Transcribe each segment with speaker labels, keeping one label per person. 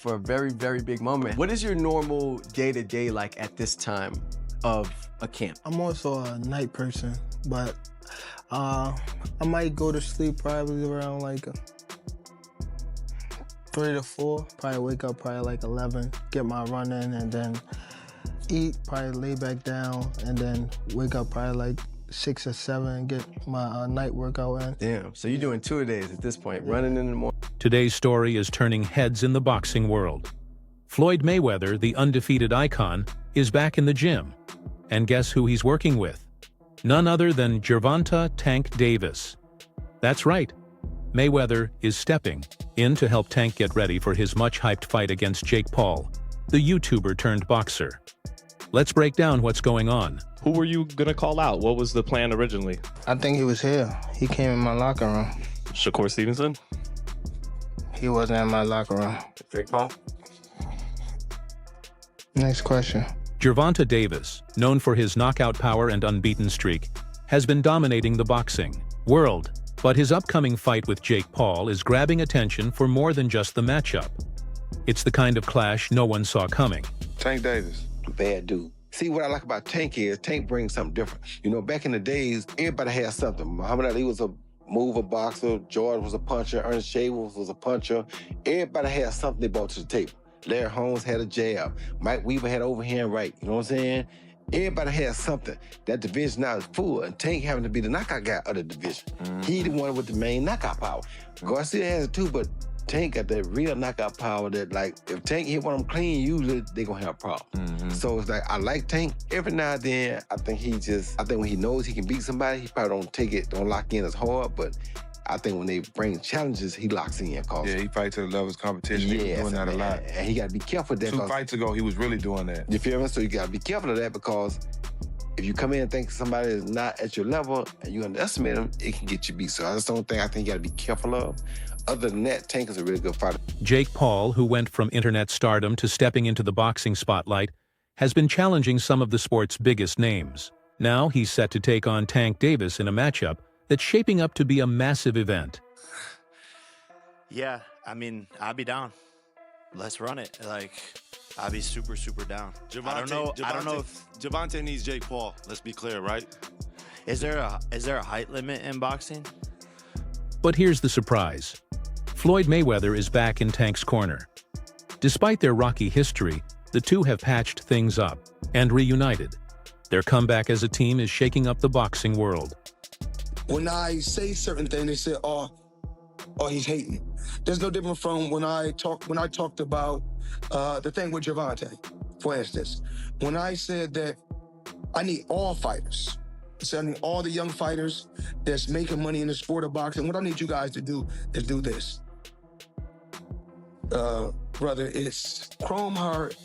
Speaker 1: For a very, very big moment. What is your normal day-to-day like at this time of a camp?
Speaker 2: I'm also a night person, but I might go to sleep probably around like 3 to 4. Probably wake up probably like 11, get my run in, and then eat, probably lay back down, and then wake up probably like 6 or 7 and get my night workout in.
Speaker 1: Damn, so you're doing 2-a-days at this point, running in the morning.
Speaker 3: Today's story is turning heads in the boxing world. Floyd Mayweather, the undefeated icon, is back in the gym. And guess who he's working with? None other than Gervonta Tank Davis. That's right. Mayweather is stepping in to help Tank get ready for his much-hyped fight against Jake Paul, the YouTuber-turned-boxer. Let's break down what's going on.
Speaker 4: Who were you gonna call out? What was the plan originally?
Speaker 2: I think he was here. He came in my locker room.
Speaker 4: Shakur Stevenson?
Speaker 2: He wasn't in my locker room.
Speaker 1: Jake Paul?
Speaker 2: Next question.
Speaker 3: Gervonta Davis, known for his knockout power and unbeaten streak, has been dominating the boxing world. But his upcoming fight with Jake Paul is grabbing attention for more than just the matchup. It's the kind of clash no one saw coming.
Speaker 5: Tank Davis, bad dude. See, what I like about Tank is Tank brings something different. You know, back in the days, everybody had something. Muhammad Ali was a mover boxer, George was a puncher, Ernest Shaver was a puncher. Everybody had something they brought to the table. Larry Holmes had a jab. Mike Weaver had overhand right. You know what I'm saying? Everybody has something. That division now is full, and Tank having to be the knockout guy of the division. He the one with the main knockout power. Garcia has it too, but Tank got that real knockout power that, like, if Tank hit one of them clean, usually they gonna have a problem. So it's like, I like Tank. Every now and then, I think when he knows he can beat somebody, he probably don't lock in as hard, but I think when they bring challenges, he locks in.
Speaker 6: Yeah, he fights to the level of competition.
Speaker 5: Yes,
Speaker 6: He was doing that a lot.
Speaker 5: And he got to be careful of that.
Speaker 6: 2 fights ago, he was really doing that.
Speaker 5: You feel me? So you got to be careful of that, because if you come in and think somebody is not at your level and you underestimate them, it can get you beat. So that's the only thing I think you got to be careful of. Other than that, Tank is a really good fighter.
Speaker 3: Jake Paul, who went from internet stardom to stepping into the boxing spotlight, has been challenging some of the sport's biggest names. Now he's set to take on Tank Davis in a matchup that's shaping up to be a massive event.
Speaker 7: Yeah, I mean, I'll be down. Let's run it. Like, I'll be super, super down. I don't know if
Speaker 8: Gervonta needs Jake Paul. Let's be clear, right?
Speaker 7: Is there a height limit in boxing?
Speaker 3: But here's the surprise. Floyd Mayweather is back in Tank's corner. Despite their rocky history, the two have patched things up and reunited. Their comeback as a team is shaking up the boxing world.
Speaker 9: When I say certain things, they say, oh, he's hating. There's no different from when I talked about the thing with Gervonta, for instance. When I said that I need all fighters, so I need all the young fighters that's making money in the sport of boxing. What I need you guys to do is do this. Brother, it's Chrome Heart,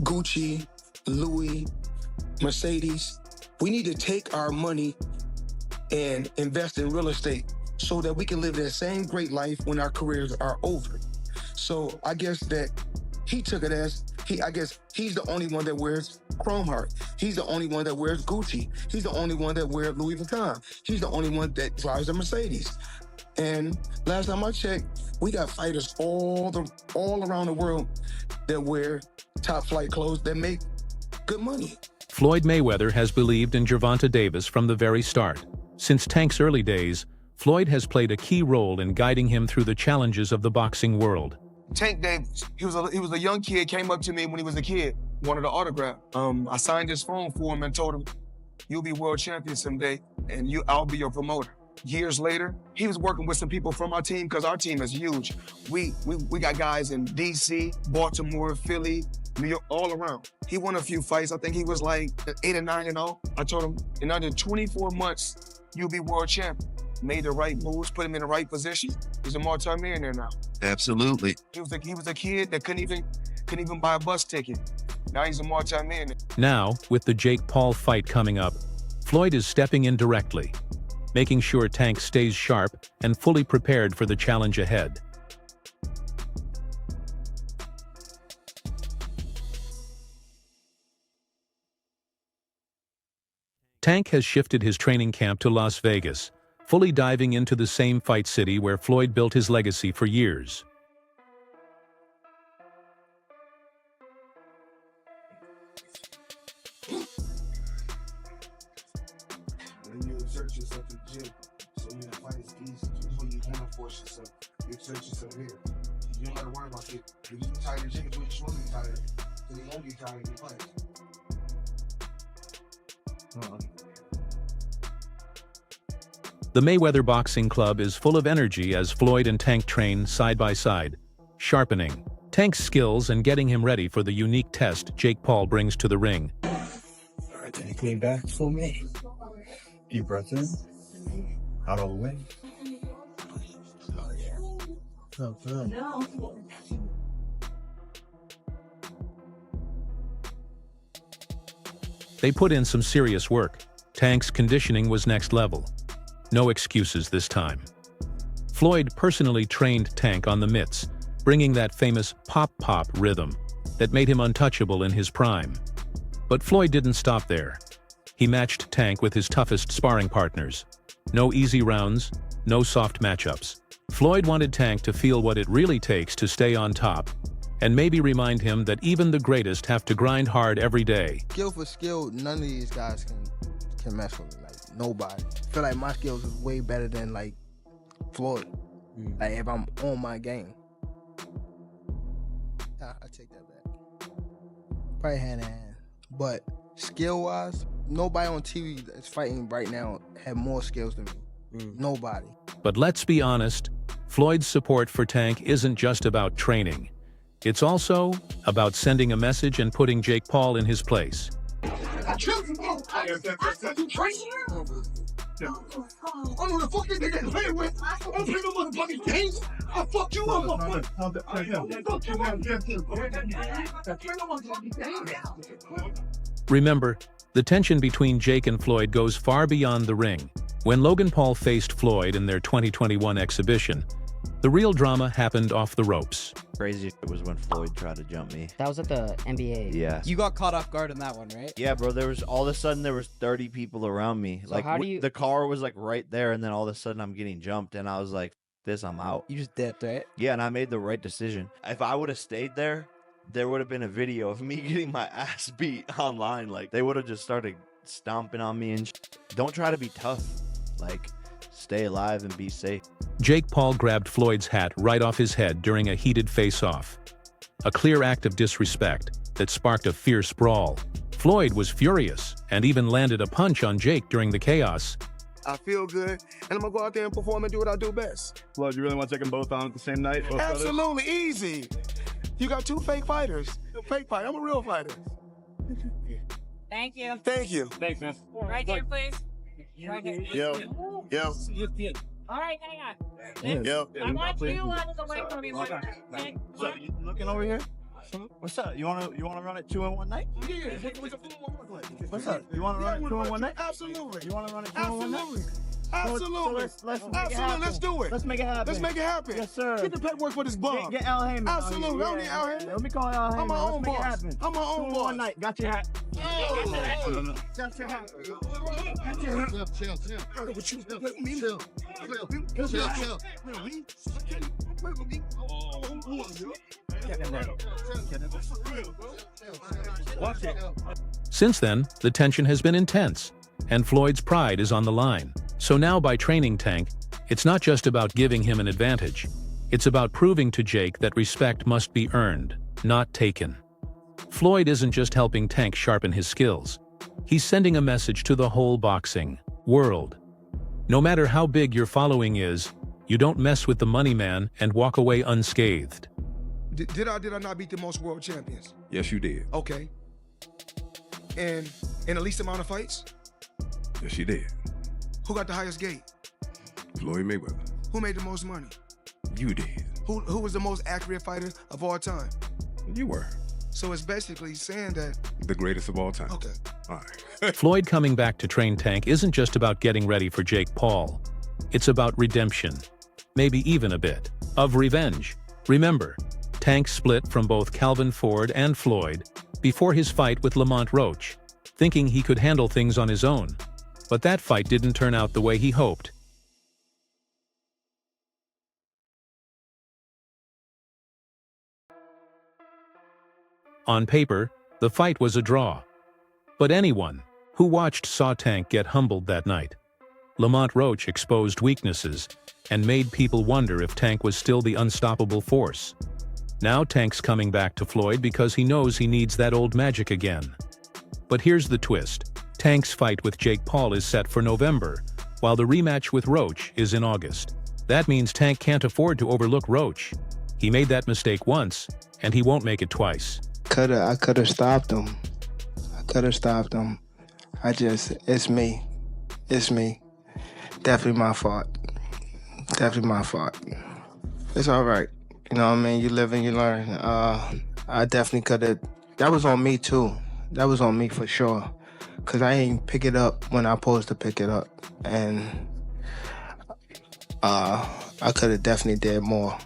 Speaker 9: Gucci, Louis, Mercedes. We need to take our money and invest in real estate so that we can live that same great life when our careers are over. So I guess that he took it as, I guess he's the only one that wears Chrome Heart. He's the only one that wears Gucci. He's the only one that wears Louis Vuitton. He's the only one that drives a Mercedes. And last time I checked, we got fighters all around the world that wear top flight clothes that make good money.
Speaker 3: Floyd Mayweather has believed in Gervonta Davis from the very start. Since Tank's early days, Floyd has played a key role in guiding him through the challenges of the boxing world.
Speaker 9: Tank Davis, he was a young kid, came up to me when he was a kid, wanted an autograph. I signed his phone for him and told him, you'll be world champion someday, and I'll be your promoter. Years later, he was working with some people from our team, because our team is huge. We got guys in DC, Baltimore, Philly, New York, all around. He won a few fights. I think he was like 8 or 9-0. I told him, in under 24 months, you'll be world champion. Made the right moves, put him in the right position. He's a multi-millionaire now.
Speaker 6: Absolutely.
Speaker 9: He was a kid that couldn't even buy a bus ticket. Now he's a multi-millionaire.
Speaker 3: Now, with the Jake Paul fight coming up, Floyd is stepping in directly, making sure Tank stays sharp and fully prepared for the challenge ahead. Tank has shifted his training camp to Las Vegas, fully diving into the same fight city where Floyd built his legacy for years.
Speaker 10: When you exert yourself in the gym, so you can fight is easy. When you want to force yourself, you exert yourself here. You don't got to worry about it. If you tired of the gym, when you're supposed to be tired, then you won't be tired of your fight.
Speaker 3: The Mayweather Boxing Club is full of energy as Floyd and Tank train side by side, sharpening Tank's skills and getting him ready for the unique test Jake Paul brings to the ring.
Speaker 11: All right, Tank, lean back for me. Deep breath in, out all the way.
Speaker 2: Oh, good.
Speaker 3: They put in some serious work. Tank's conditioning was next level. No excuses this time. Floyd personally trained Tank on the mitts, bringing that famous pop-pop rhythm that made him untouchable in his prime. But Floyd didn't stop there. He matched Tank with his toughest sparring partners. No easy rounds, no soft matchups. Floyd wanted Tank to feel what it really takes to stay on top, and maybe remind him that even the greatest have to grind hard every day.
Speaker 2: Skill for skill, none of these guys can mess with me. Like, nobody. I feel like my skills is way better than, like, Floyd. Like, if I'm on my game. Nah, I take that back. Probably hand in hand. But skill-wise, nobody on TV that's fighting right now have more skills than me. Nobody.
Speaker 3: But let's be honest, Floyd's support for Tank isn't just about training. It's also about sending a message and putting Jake Paul in his place.
Speaker 10: I killed you, bro. I said you crazy. I don't know the fuck you think they're playing with. I don't play no motherfucking games. I fuck you up.
Speaker 3: Remember, the tension between Jake and Floyd goes far beyond the ring. When Logan Paul faced Floyd in their 2021 exhibition, the real drama happened off the ropes.
Speaker 7: Crazy was when Floyd tried to jump me.
Speaker 12: That was at the NBA.
Speaker 7: Yeah.
Speaker 13: You got caught off guard in that one, right?
Speaker 7: Yeah, bro. There was all of a sudden there was 30 people around me.
Speaker 12: So
Speaker 7: like
Speaker 12: how do you...
Speaker 7: the car was like right there, and then all of a sudden I'm getting jumped, and I was like, "This, I'm out."
Speaker 13: You just dipped, right?
Speaker 7: Yeah, and I made the right decision. If I would have stayed there, there would have been a video of me getting my ass beat online. Like they would have just started stomping on me and. Don't try to be tough. Like, stay alive and be safe.
Speaker 3: Jake Paul grabbed Floyd's hat right off his head during a heated face-off. A clear act of disrespect that sparked a fierce brawl. Floyd was furious and even landed a punch on Jake during the chaos.
Speaker 10: I feel good, and I'm gonna go out there and perform and do what I do best.
Speaker 11: Floyd, you really want to take them both on at the same night?
Speaker 10: Absolutely, easy. You got two fake fighters. A fake fighter. I'm a real fighter.
Speaker 14: Thank you.
Speaker 10: Thank you.
Speaker 11: Thanks, man.
Speaker 14: Right here, please. Right here.
Speaker 11: Yo.
Speaker 14: All right, hang on.
Speaker 11: Yo.
Speaker 14: I want you out of the way from me. Okay.
Speaker 11: So, you looking over here? What's up? You wanna run it 2 in 1 night?
Speaker 10: Yeah.
Speaker 11: What's up? You wanna run it 2 in 1 night?
Speaker 10: Absolutely.
Speaker 11: You wanna run it 2 in 1 night?
Speaker 10: Absolutely.
Speaker 11: So let's make it
Speaker 10: Absolutely.
Speaker 11: happen.
Speaker 10: Let's do it.
Speaker 11: Let's make it happen.
Speaker 10: Let's make it happen.
Speaker 11: Yes, sir.
Speaker 10: Get the paperwork for this bum.
Speaker 11: Get Al Heyman.
Speaker 10: Absolutely. I don't need Al Heyman.
Speaker 11: Let me call Al Heyman.
Speaker 10: I'm my own
Speaker 11: Let's make it
Speaker 10: boss.
Speaker 11: happen.
Speaker 10: I'm my
Speaker 11: 2
Speaker 10: own
Speaker 11: in
Speaker 10: boss.
Speaker 11: 1 night. Got your hat.
Speaker 10: Got your hat.
Speaker 3: Since then, the tension has been intense, and Floyd's pride is on the line. So now by training Tank, it's not just about giving him an advantage. It's about proving to Jake that respect must be earned, not taken. Floyd isn't just helping Tank sharpen his skills. He's sending a message to the whole boxing world. No matter how big your following is, you don't mess with the money man and walk away unscathed.
Speaker 10: Did I not beat the most world champions?
Speaker 6: Yes, you did.
Speaker 10: Okay. And in the least amount of fights?
Speaker 6: Yes, you did.
Speaker 10: Who got the highest gate?
Speaker 6: Floyd Mayweather.
Speaker 10: Who made the most money?
Speaker 6: You did.
Speaker 10: Who was the most accurate fighter of all time?
Speaker 6: You were.
Speaker 10: So it's basically saying that...
Speaker 6: The greatest of all time.
Speaker 10: Okay.
Speaker 6: All right.
Speaker 3: Floyd coming back to train Tank isn't just about getting ready for Jake Paul. It's about redemption. Maybe even a bit of revenge. Remember, Tank split from both Calvin Ford and Floyd before his fight with Lamont Roach, thinking he could handle things on his own. But that fight didn't turn out the way he hoped. On paper, the fight was a draw. But anyone who watched saw Tank get humbled that night. Lamont Roach exposed weaknesses and made people wonder if Tank was still the unstoppable force. Now Tank's coming back to Floyd because he knows he needs that old magic again. But here's the twist. Tank's fight with Jake Paul is set for November, while the rematch with Roach is in August. That means Tank can't afford to overlook Roach. He made that mistake once, and he won't make it twice.
Speaker 2: I could have stopped him. It's me. Definitely my fault. It's all right. You know what I mean? You live and you learn. I definitely could have. That was on me too. That was on me for sure. Cause I ain't pick it up when I supposed to pick it up. And I could have definitely did more.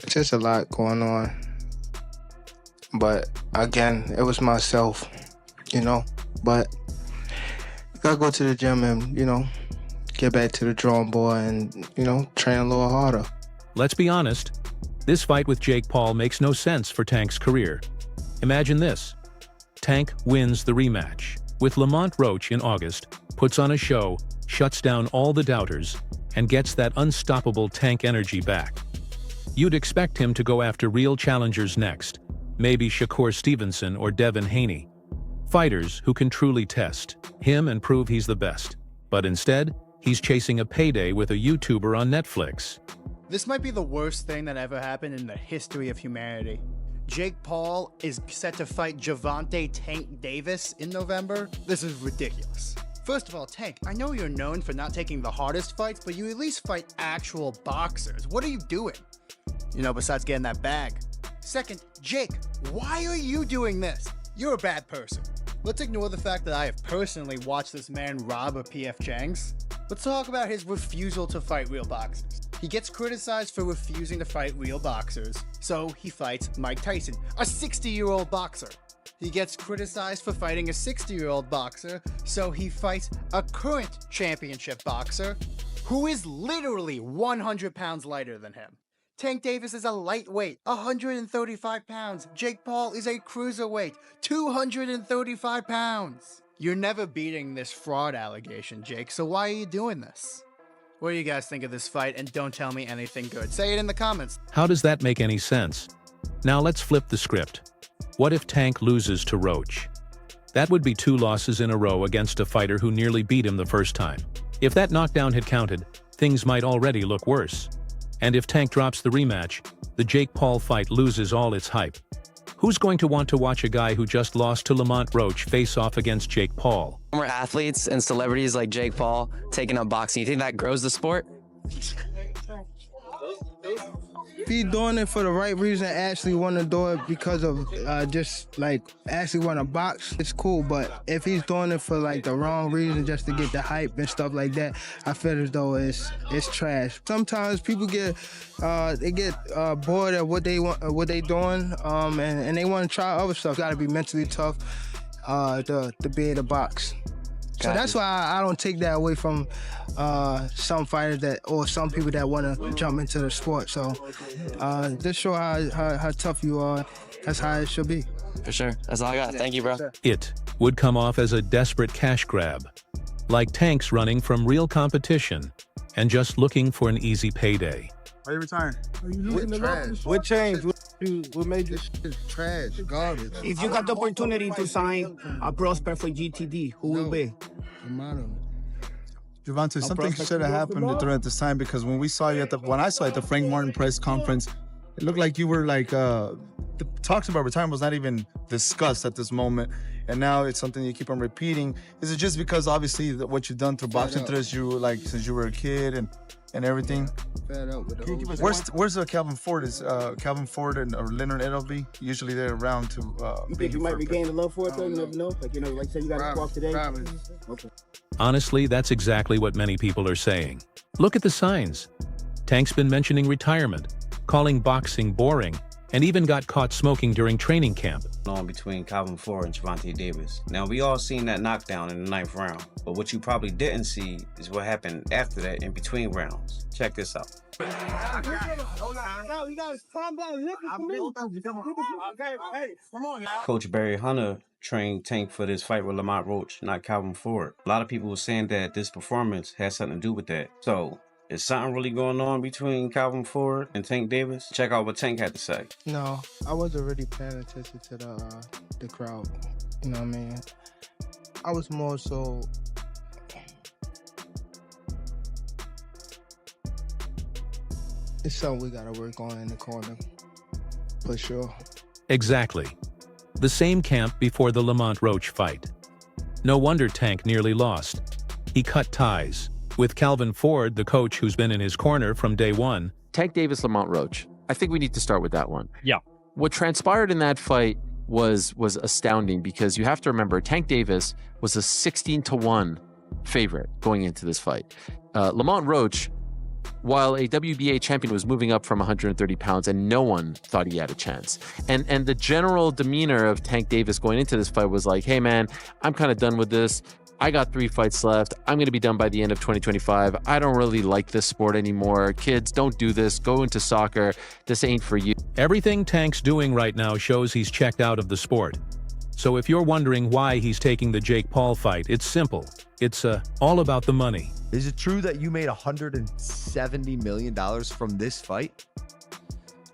Speaker 2: Just a lot going on. But again, it was myself, you know. But you gotta go to the gym and, you know, get back to the drawing board and, you know, train a little harder.
Speaker 3: Let's be honest. This fight with Jake Paul makes no sense for Tank's career. Imagine this. Tank wins the rematch with Lamont Roach in August, puts on a show, shuts down all the doubters, and gets that unstoppable Tank energy back. You'd expect him to go after real challengers next, maybe Shakur Stevenson or Devin Haney. Fighters who can truly test him and prove he's the best. But instead, he's chasing a payday with a YouTuber on Netflix.
Speaker 12: This might be the worst thing that ever happened in the history of humanity. Jake Paul is set to fight Gervonta Tank Davis in November. This is ridiculous. First of all, Tank, I know you're known for not taking the hardest fights, but you at least fight actual boxers. What are you doing? You know, besides getting that bag. Second, Jake, why are you doing this? You're a bad person. Let's ignore the fact that I have personally watched this man rob a P.F. Chang's. Let's talk about his refusal to fight real boxers. He gets criticized for refusing to fight real boxers, so he fights Mike Tyson, a 60-year-old boxer. He gets criticized for fighting a 60-year-old boxer, so he fights a current championship boxer who is literally 100 pounds lighter than him. Tank Davis is a lightweight, 135 pounds. Jake Paul is a cruiserweight, 235 pounds. You're never beating this fraud allegation, Jake, so why are you doing this? What do you guys think of this fight? And don't tell me anything good. Say it in the comments.
Speaker 3: How does that make any sense? Now let's flip the script. What if Tank loses to Roach? That would be 2 losses in a row against a fighter who nearly beat him the first time. If that knockdown had counted, things might already look worse. And if Tank drops the rematch, the Jake Paul fight loses all its hype. Who's going to want to watch a guy who just lost to Lamont Roach face off against Jake Paul?
Speaker 15: Former athletes and celebrities like Jake Paul taking up boxing, you think that grows the sport?
Speaker 2: If he's doing it for the right reason, actually want to do it because of just like actually want to box, it's cool. But if he's doing it for like the wrong reason, just to get the hype and stuff like that, I feel as though it's trash. Sometimes people get bored at what they want, what they doing, and they want to try other stuff. Got to be mentally tough to be able to box. So that's why I don't take that away from some fighters or some people that want to jump into the sport. So just show how tough you are. That's how it should be.
Speaker 15: For sure. That's all I got. Thank you, bro.
Speaker 3: It would come off as a desperate cash grab, like Tank's running from real competition and just looking for an easy payday.
Speaker 10: Are you retiring? Are you losing the
Speaker 9: trash?
Speaker 10: What changed? What made this shit trash? Garbage.
Speaker 16: If you got the opportunity to sign a prospect for GTD, who will be?
Speaker 17: Gervonta, something should have happened during this time, because when I saw you at the Frank Martin press conference, it looked like you were like the talks about retirement was not even discussed at this moment, and now it's something you keep on repeating. Is it just because obviously what you've done through boxing through this, you like since you were a kid and everything? Where's Calvin Ford? Is Calvin Ford or Leonard Edelby usually they're around to?
Speaker 16: You think you might regain the love for it though? You never know. Like say you got to walk today. Okay.
Speaker 3: Honestly, that's exactly what many people are saying. Look at the signs. Tank's been mentioning retirement, calling boxing boring, and even got caught smoking during training camp.
Speaker 18: On between Calvin Ford and Gervonta Davis. Now, we all seen that knockdown in the 9th round, but what you probably didn't see is what happened after that in between rounds. Check this out.
Speaker 16: No, you guys calm down. Okay, hey, come on now.
Speaker 18: Coach Barry Hunter trained Tank for this fight with Lamont Roach, not Calvin Ford. A lot of people were saying that this performance had something to do with that. So, is something really going on between Calvin Ford and Tank Davis? Check out what Tank had to say.
Speaker 2: No, I wasn't really paying attention to the crowd. You know what I mean? I was more so. It's something we gotta work on in the corner, for sure.
Speaker 3: Exactly. The same camp before the Lamont Roach fight. No wonder Tank nearly lost. He cut ties. With Calvin Ford, the coach who's been in his corner from day one.
Speaker 19: Tank Davis, Lamont Roach. I think we need to start with that one.
Speaker 20: Yeah.
Speaker 19: What transpired in that fight was astounding because you have to remember Tank Davis was a 16-1 favorite going into this fight. Lamont Roach, while a WBA champion, was moving up from 130 pounds and no one thought he had a chance. And the general demeanor of Tank Davis going into this fight was like, hey man, I'm kind of done with this. I got 3 fights left. I'm going to be done by the end of 2025. I don't really like this sport anymore. Kids, don't do this. Go into soccer. This ain't for you.
Speaker 3: Everything Tank's doing right now shows he's checked out of the sport. So if you're wondering why he's taking the Jake Paul fight, it's simple. It's all about the money.
Speaker 7: Is it true that you made $170 million from this fight?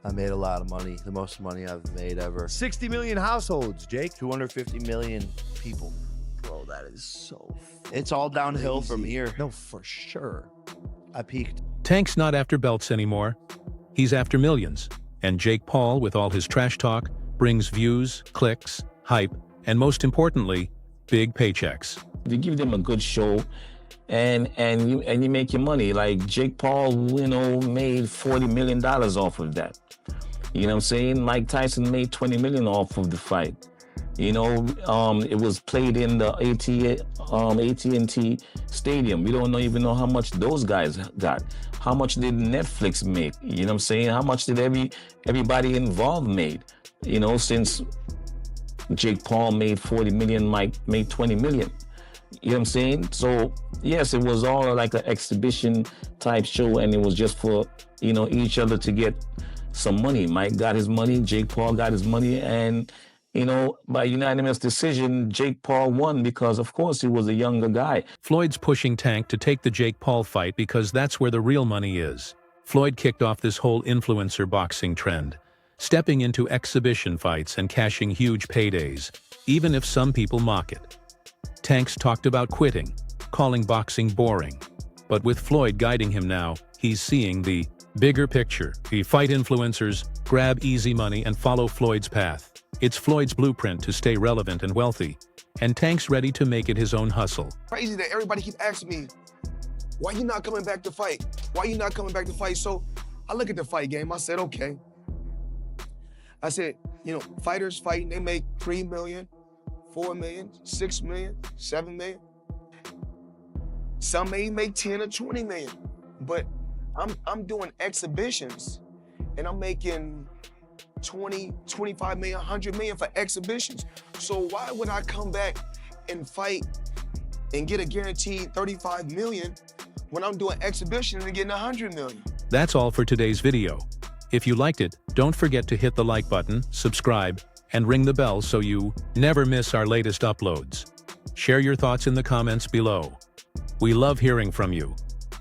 Speaker 21: I made a lot of money, the most money I've made ever.
Speaker 7: 60 million households, Jake.
Speaker 21: 250 million people. Bro, that is so It's all downhill from here.
Speaker 7: No, for sure.
Speaker 21: I peaked.
Speaker 3: Tank's not after belts anymore. He's after millions. And Jake Paul, with all his trash talk, brings views, clicks, hype, and most importantly, big paychecks.
Speaker 22: You give them a good show, and you make your money. Like Jake Paul, made $40 million off of that. You know what I'm saying? Mike Tyson made $20 million off of the fight. It was played in the AT&T Stadium. We don't even know how much those guys got. How much did Netflix make? You know what I'm saying? How much did everybody involved made? Since Jake Paul made $40 million, Mike made $20 million. You know what I'm saying? So, yes, it was all like an exhibition type show, and it was just for, each other to get some money. Mike got his money, Jake Paul got his money, and, by unanimous decision, Jake Paul won because, of course, he was a younger guy.
Speaker 3: Floyd's pushing Tank to take the Jake Paul fight because that's where the real money is. Floyd kicked off this whole influencer boxing trend, stepping into exhibition fights and cashing huge paydays, even if some people mock it. Tank's talked about quitting, calling boxing boring. But with Floyd guiding him now, he's seeing the bigger picture. The fight influencers grab easy money and follow Floyd's path. It's Floyd's blueprint to stay relevant and wealthy, and Tank's ready to make it his own hustle.
Speaker 10: Crazy that everybody keep asking me, why you not coming back to fight? Why you not coming back to fight? So I look at the fight game, I said, okay. I said, fighters fighting, they make 3 million, 4 million, 6 million, 7 million. Some may make 10 or 20 million, but I'm doing exhibitions and I'm making 20, 25 million, 100 million for exhibitions. So why would I come back and fight and get a guaranteed 35 million when I'm doing exhibitions and getting 100 million?
Speaker 3: That's all for today's video. If you liked it, don't forget to hit the like button, subscribe, and ring the bell so you never miss our latest uploads. Share your thoughts in the comments below. We love hearing from you.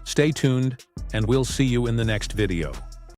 Speaker 3: Stay tuned, and we'll see you in the next video.